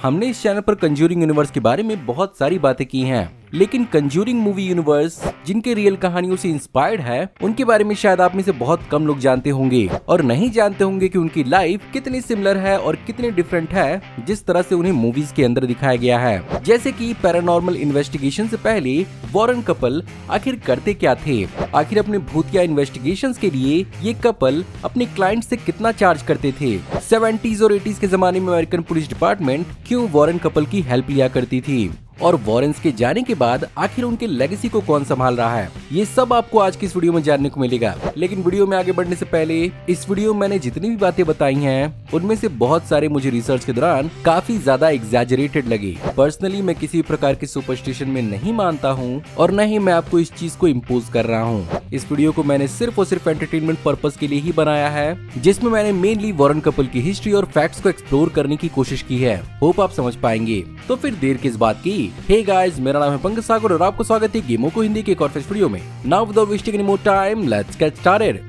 हमने इस चैनल पर कंज्यूरिंग यूनिवर्स के बारे में बहुत सारी बातें की हैं, लेकिन कंज्यूरिंग मूवी यूनिवर्स जिनके रियल कहानियों से इंस्पायर्ड है, उनके बारे में शायद आप में से बहुत कम लोग जानते होंगे और नहीं जानते होंगे कि उनकी लाइफ कितनी सिमिलर है और कितनी डिफरेंट है जिस तरह से उन्हें मूवीज के अंदर दिखाया गया है। जैसे कि पैरानॉर्मल इन्वेस्टिगेशन से पहले वॉरेन कपल आखिर करते क्या थे, आखिर अपने भूतिया इन्वेस्टिगेशंस के लिए ये कपल अपने क्लाइंट से कितना चार्ज करते थे, 70s और 80s के जमाने में अमेरिकन पुलिस डिपार्टमेंट क्यों वॉरेन कपल की हेल्प लिया करती थी और वॉरेन्स के जाने के बाद आखिर उनके लेगेसी को कौन संभाल रहा है, ये सब आपको आज की इस वीडियो में जानने को मिलेगा। लेकिन वीडियो में आगे बढ़ने से पहले इस वीडियो में मैंने जितनी भी बातें बताई हैं उनमें से बहुत सारे मुझे रिसर्च के दौरान काफी ज्यादा एग्जैजरेटेड लगे। पर्सनली मैं किसी प्रकार की सुपरस्टिशन में नहीं मानता हूँ और न ही मैं आपको इस चीज को इम्पोज कर रहा हूँ। इस वीडियो को मैंने सिर्फ और सिर्फ एंटरटेनमेंट पर्पज के लिए ही बनाया है, जिसमें मैंने मेनली वॉरेन कपल की हिस्ट्री और फैक्ट्स को एक्सप्लोर करने की कोशिश की है। होप आप समझ पाएंगे। तो फिर देर किस बात की। हे गाइस, मेरा नाम है पंकज सागर और आपको स्वागत है गेमों को हिंदी के एक और फ्रेश वीडियो में। Now without wasting any more time, let's get started.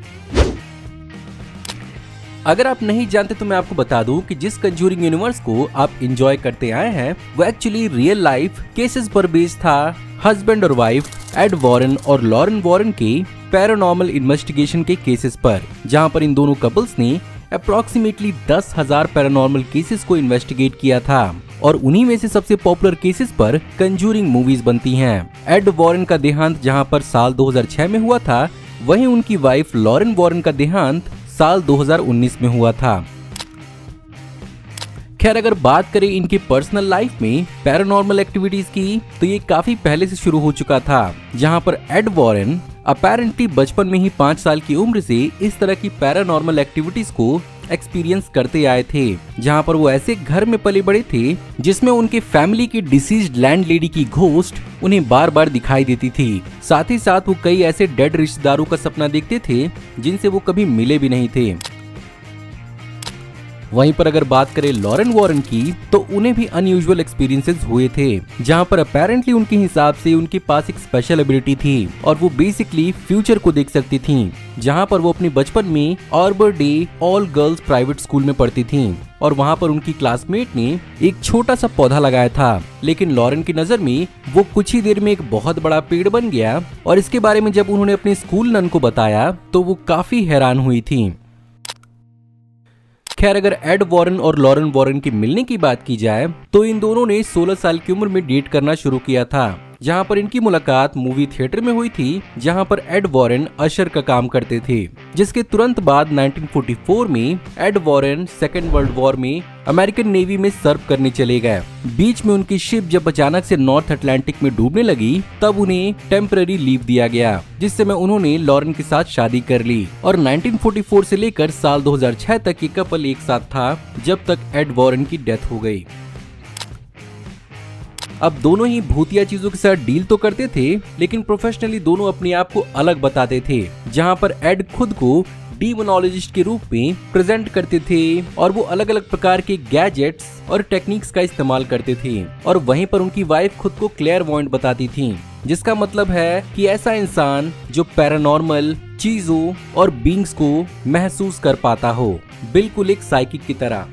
अगर आप नहीं जानते तो मैं आपको बता दूं कि जिस कंज्यूरिंग यूनिवर्स को आप एंजॉय करते आए हैं वो एक्चुअली रियल लाइफ केसेस पर बेस्ड था। हस्बैंड और वाइफ एड वॉरेन और लॉरेन वॉरेन के पैरानॉर्मल इन्वेस्टिगेशन के केसेस पर, जहां पर इन दोनों कपल्स ने अप्रोक्सीमेटली 10,000 पैरानॉर्मल केसेस को इन्वेस्टिगेट किया था और उन्हीं में से सबसे पॉपुलर केसेस पर कंज्यूरिंग मूवीज बनती हैं। एड वॉरेन का देहांत जहां पर साल 2006 में हुआ था, वहीं उनकी वाइफ लॉरेन वॉरेन का देहांत साल 2019 में हुआ था। खैर, अगर बात करें इनकी पर्सनल लाइफ में पैरानॉर्मल एक्टिविटीज की तो ये काफी पहले से शुरू हो चुका था, जहां पर एड वॉरेन अपेरेंटली बचपन में ही 5 साल की उम्र से इस तरह की पैरानॉर्मल एक्टिविटीज को एक्सपीरियंस करते आए थे, जहां पर वो ऐसे घर में पले बड़े थे जिसमें उनके फैमिली की डिसीज्ड लैंडलेडी की घोस्ट उन्हें बार बार दिखाई देती थी। साथ ही साथ वो कई ऐसे डेड रिश्तेदारों का सपना देखते थे जिनसे वो कभी मिले भी नहीं थे। वहीं पर अगर बात करें लॉरेन वॉरेन की तो उन्हें भी अनयूजुअल एक्सपीरियंसेस हुए थे, जहां पर अपेरेंटली उनके हिसाब से उनके पास एक स्पेशल एबिलिटी थी और वो बेसिकली फ्यूचर को देख सकती थीं, जहां पर वो अपने बचपन में arbor day all girls private school में पढ़ती थीं और वहां पर उनकी क्लासमेट ने एक छोटा सा पौधा लगाया था, लेकिन लॉरेन की नजर में वो कुछ ही देर में एक बहुत बड़ा पेड़ बन गया और इसके बारे में जब उन्होंने अपने स्कूल नन को बताया तो वो काफी हैरान हुई थी। खैर, अगर एड वॉरेन और लॉरेन वॉरेन के मिलने की बात की जाए तो इन दोनों ने 16 साल की उम्र में डेट करना शुरू किया था, जहां पर इनकी मुलाकात मूवी थिएटर में हुई थी, जहां पर एड वॉरेन अशर का काम करते थे। जिसके तुरंत बाद 1944 में Ed Warren Second World War में अमेरिकन नेवी में सर्व करने चले गए। बीच में उनकी शिप जब अचानक से नॉर्थ अटलांटिक में डूबने लगी तब उन्हें टेम्पररी लीव दिया गया, जिससे में उन्होंने लॉरेन के साथ शादी कर ली और 1944 से लेकर साल 2006 तक ये कपल एक साथ था, जब तक एड वॉरेन की डेथ हो गई। अब दोनों ही भूतिया चीजों के साथ डील तो करते थे, लेकिन प्रोफेशनली दोनों अपने आप को अलग बताते थे, जहां पर एड खुद को डीमोनोलॉजिस्ट के रूप में प्रेजेंट करते थे और वो अलग अलग प्रकार के गैजेट्स और टेक्निक्स का इस्तेमाल करते थे और वहीं पर उनकी वाइफ खुद को क्लेयरवॉयंट बताती थी, जिसका मतलब है कि ऐसा इंसान जो पैरानॉर्मल चीजों और बीइंग्स को महसूस कर पाता हो, बिल्कुल एक साइकिक की तरह।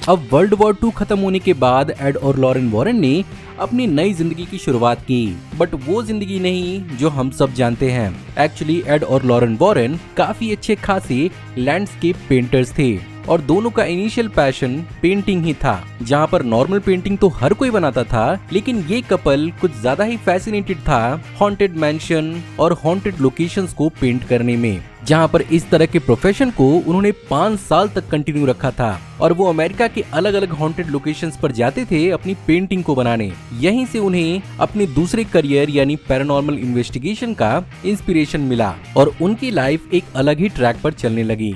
अब वर्ल्ड वॉर 2 खत्म होने के बाद एड और लॉरेन वॉरेन ने अपनी नई जिंदगी की शुरुआत की, बट वो जिंदगी नहीं जो हम सब जानते हैं। एक्चुअली एड और लॉरेन वॉरेन काफी अच्छे खासे लैंडस्केप पेंटर्स थे और दोनों का इनिशियल पैशन पेंटिंग ही था, जहां पर नॉर्मल पेंटिंग तो हर कोई बनाता था, लेकिन ये कपल कुछ ज्यादा ही फैसिनेटेड था हॉन्टेड मैंशन और हॉन्टेड लोकेशंस को पेंट करने में, जहां पर इस तरह के प्रोफेशन को उन्होंने 5 साल तक कंटिन्यू रखा था और वो अमेरिका के अलग अलग हॉन्टेड लोकेशंस पर जाते थे अपनी पेंटिंग को बनाने। यहीं से उन्हें अपने दूसरे करियर यानी पैरानॉर्मल इन्वेस्टिगेशन का इंस्पिरेशन मिला और उनकी लाइफ एक अलग ही ट्रैक पर चलने लगी।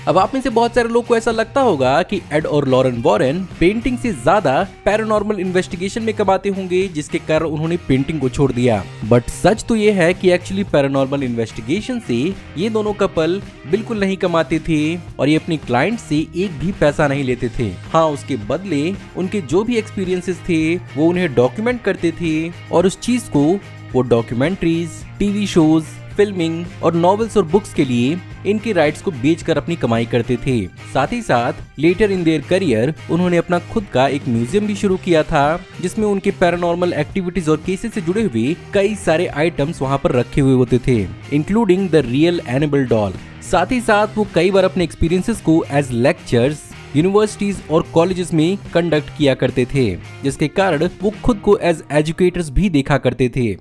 अब आप में से बहुत सारे लोग को ऐसा लगता होगा कि एड और लॉरेन वॉरेन पेंटिंग से ज्यादा पैरानॉर्मल इन्वेस्टिगेशन में कमाते होंगे, जिसके कारण उन्होंने पेंटिंग को छोड़ दिया। बट सच तो ये है कि एक्चुअली पैरानॉर्मल इन्वेस्टिगेशन से ये दोनों कपल बिल्कुल नहीं कमाते थे और ये अपने क्लाइंट से एक भी पैसा नहीं लेते थे। हाँ, उसके बदले उनके जो भी एक्सपीरियंसेस थे वो उन्हें डॉक्यूमेंट करते थे और उस चीज को वो डॉक्यूमेंट्रीज, टीवी शोज, फिल्मिंग और नॉवेल्स और बुक्स के लिए इनके राइट्स को बेचकर अपनी कमाई करते थे। साथ ही साथ लेटर इन देयर करियर उन्होंने अपना खुद का एक म्यूजियम भी शुरू किया था, जिसमें उनके पैरानॉर्मल एक्टिविटीज और केसेस से जुड़े हुए कई सारे आइटम्स वहां पर रखे हुए होते थे, including the real enable doll. साथ ही साथ वो कई बार अपने एक्सपीरियंसेस को एज लेक्चर्स यूनिवर्सिटीज और कॉलेजेस में कंडक्ट किया करते थे, जिसके कारण वो खुद को एज एजुकेटर्स भी देखा करते थे।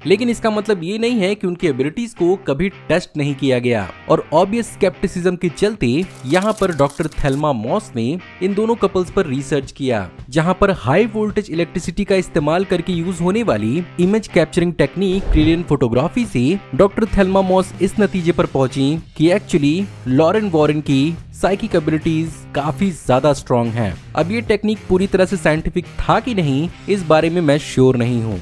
लेकिन इसका मतलब ये नहीं है कि उनकी एबिलिटीज को कभी टेस्ट नहीं किया गया, और ऑब्वियस स्केप्टिसिज्म के चलते यहाँ पर डॉक्टर थेल्मा मॉस ने इन दोनों कपल्स पर रिसर्च किया, जहाँ पर हाई वोल्टेज इलेक्ट्रिसिटी का इस्तेमाल करके यूज होने वाली image capturing technique Kirlian photography से डॉक्टर थेल्मा मॉस इस नतीजे पर पहुंची कि एक्चुअली लॉरेन वॉरेन की साइकिक एबिलिटीज काफी ज्यादा स्ट्रॉन्ग हैं। अब ये टेक्निक पूरी तरह से साइंटिफिक था कि नहीं, इस बारे में मैं श्योर नहीं हूँ।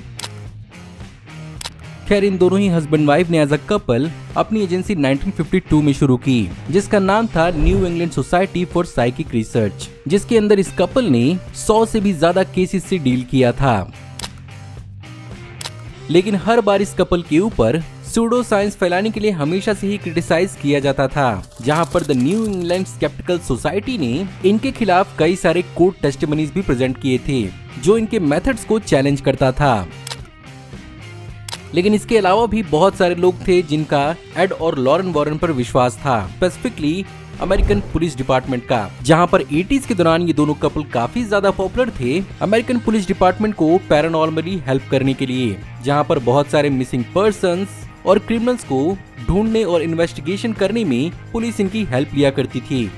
खैर, इन दोनों ही हस्बैंड वाइफ ने एज अ कपल अपनी एजेंसी 1952 में शुरू की, जिसका नाम था new England society for psychic research, जिसके अंदर इस कपल ने 100 से भी ज्यादा केसेस से डील किया था। लेकिन हर बार इस कपल के ऊपर सूडो साइंस फैलाने के लिए हमेशा से ही क्रिटिसाइज किया जाता था, जहां पर the New England Skeptical Society ने इनके खिलाफ कई सारे कोर्ट टेस्टिमनीज भी प्रेजेंट किए थे, जो इनके मेथड्स को चैलेंज करता था। लेकिन इसके अलावा भी बहुत सारे लोग थे जिनका एड और लॉरेन वॉरेन पर विश्वास था, स्पेसिफिकली अमेरिकन पुलिस डिपार्टमेंट का, जहां पर 80s के दौरान ये दोनों कपल काफी ज्यादा पॉपुलर थे अमेरिकन पुलिस डिपार्टमेंट को पैरानॉर्मली हेल्प करने के लिए, जहां पर बहुत सारे मिसिंग पर्संस और क्रिमिनल्स को ढूंढने और इन्वेस्टिगेशन करने में पुलिस इनकी हेल्प लिया करती थी।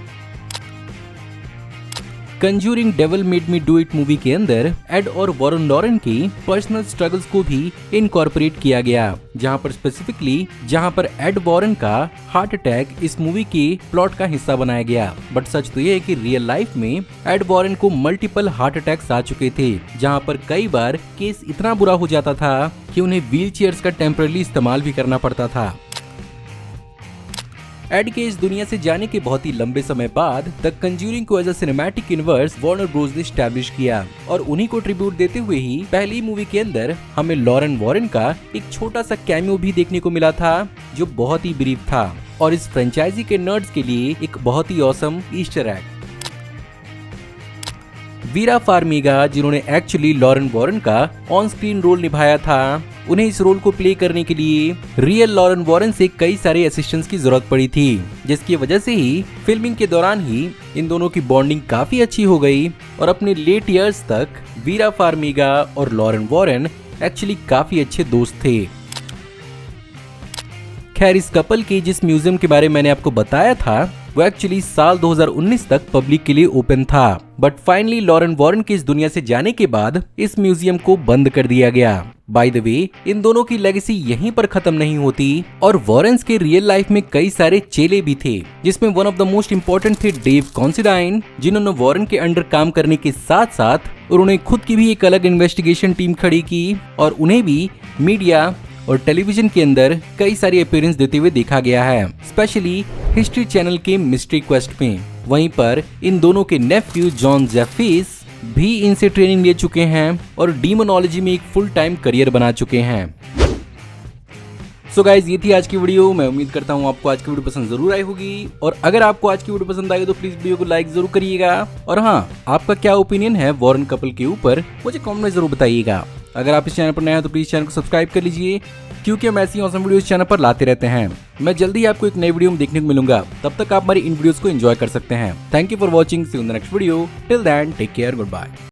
Conjuring devil made me do it movie के अंदर एड और वॉरेन लॉरेन की पर्सनल स्ट्रगल्स को भी इनकॉर्पोरेट किया गया, जहां पर एड वॉरेन का हार्ट अटैक इस मूवी के प्लॉट का हिस्सा बनाया गया। बट सच तो ये है कि रियल लाइफ में एड वॉरेन को मल्टीपल हार्ट अटैक्स आ चुके थे, जहां पर कई बार केस इतना बुरा हो जाता था कि उन्हें व्हील चेयर्स का टेम्पररी इस्तेमाल भी करना पड़ता था। एड के इस दुनिया से जाने के बहुत ही लंबे समय बाद द कंज्यूरिंग को as a cinematic universe Warner Bros ने एस्टैब्लिश किया, और उन्हीं को ट्रिब्यूट देते हुए ही पहली मूवी के अंदर हमें लॉरेन वॉरेन का एक छोटा सा कैमियो भी देखने को मिला था, जो बहुत ही ब्रीफ था और इस फ्रेंचाइजी के नर्ड्स के लिए एक बहुत ही ऑसम ईस्टर एग। वीरा फार्मिगा, जिन्होंने एक्चुअली लॉरेन वॉरेन का ऑन स्क्रीन रोल निभाया था, उन्हें इस रोल को प्ले करने के लिए रियल लॉरेन वॉरेन से कई सारे असिस्टेंट्स की जरूरत पड़ी थी, जिसकी वजह से ही फिल्मिंग के दौरान ही इन दोनों की बॉन्डिंग काफी अच्छी हो गई, और अपने लेट इयर्स तक वीरा फार्मिगा और लॉरेन वॉरेन एक्चुअली काफी अच्छे दोस्त थे। खैर, इस कपल के जिस म्यूजियम के बारे में मैंने आपको बताया था, वो एक्चुअली साल 2019 तक पब्लिक के लिए ओपन था, बट फाइनली लॉरेन वॉरेन के इस दुनिया से जाने के बाद इस म्यूजियम को बंद कर दिया गया। बाय द वे, इन दोनों की लेगेसी यहीं पर खत्म नहीं होती, और वॉरेन्स के रियल लाइफ में कई सारे चेले भी थे, जिसमें one of the most important थे डेव कॉन्सिडाइन, जिन्होंने वॉरेन के अंडर काम करने के साथ साथ उन्होंने खुद की भी एक अलग इन्वेस्टिगेशन टीम खड़ी की, और उन्हें भी मीडिया और टेलीविजन के अंदर कई सारी अपीयरेंस देते हुए देखा गया है, स्पेशली हिस्ट्री चैनल के मिस्ट्री क्वेस्ट में। वहीं पर इन दोनों के नेफ्यू जॉन जेफिस भी इनसे ट्रेनिंग ले चुके हैं और डीमोनोलॉजी में एक फुल टाइम करियर बना चुके हैं। सो गाइज, ये थी आज की वीडियो। मैं उम्मीद करता हूँ आपको आज की वीडियो पसंद जरूर आई होगी, और अगर आपको आज की वीडियो पसंद आई तो प्लीज वीडियो को लाइक जरूर करिएगा, और हाँ, आपका क्या ओपिनियन है वॉरेन कपल के ऊपर मुझे कमेंट में जरूर बताइएगा। अगर आप इस चैनल पर नए हैं तो प्लीज चैनल को सब्सक्राइब कर लीजिए, क्योंकि हम ऐसी ऑसम वीडियो इस चैनल पर लाते रहते हैं। मैं जल्दी ही आपको एक नई वीडियो में देखने को मिलूंगा, तब तक आप हमारी इन वीडियोस को एंजॉय कर सकते हैं। Thank you for watching, see you in the next video. Till then take care, good bye.